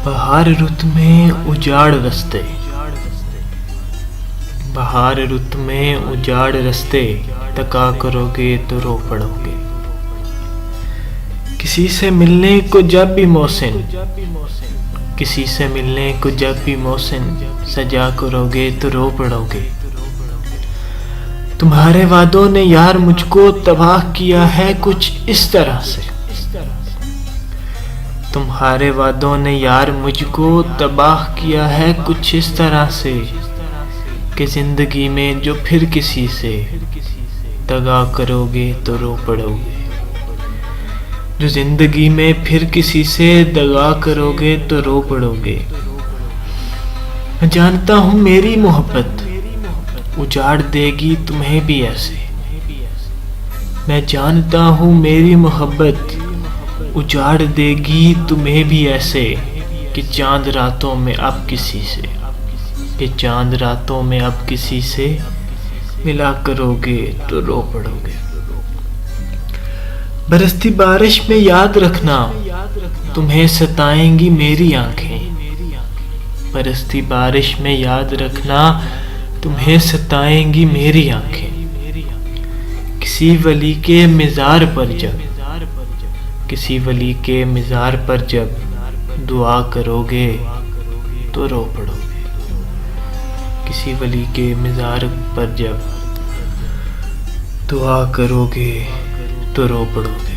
बहार रुत में उजाड़ रस्ते, बहार रुत में उजाड़ रस्ते, तका करोगे तो रो पड़ोगे। किसी से मिलने को जब भी मौसिन, किसी से मिलने को जब भी मौसिन, सजा करोगे तो रो पड़ोगे। तुम्हारे वादों ने यार मुझको तबाह किया है कुछ इस तरह से, तुम्हारे वादों ने यार मुझको तबाह किया है कुछ इस तरह से, कि जिंदगी में जो फिर किसी से दगा करोगे तो रो पड़ोगे। जो जिंदगी में फिर किसी से दगा करोगे तो रो पड़ोगे। मैं जानता हूँ मेरी मोहब्बत उजाड़ देगी तुम्हें भी ऐसे, मैं जानता हूँ मेरी मोहब्बत उजाड़ देगी तुम्हें भी ऐसे, कि चांद रातों में अब किसी से, कि चांद रातों में अब किसी से मिला करोगे तो रो पड़ोगे। बरसती बारिश में याद रखना तुम्हें सताएंगी मेरी आंखें, बरसती बारिश में याद रखना तुम्हें सताएंगी मेरी आंखें। किसी वली के मिज़ार पर जब, किसी वली के मिज़ार पर जब दुआ करोगे तो रो पड़ोगे। किसी वली के मिज़ार पर जब दुआ करोगे तो रो पड़ोगे।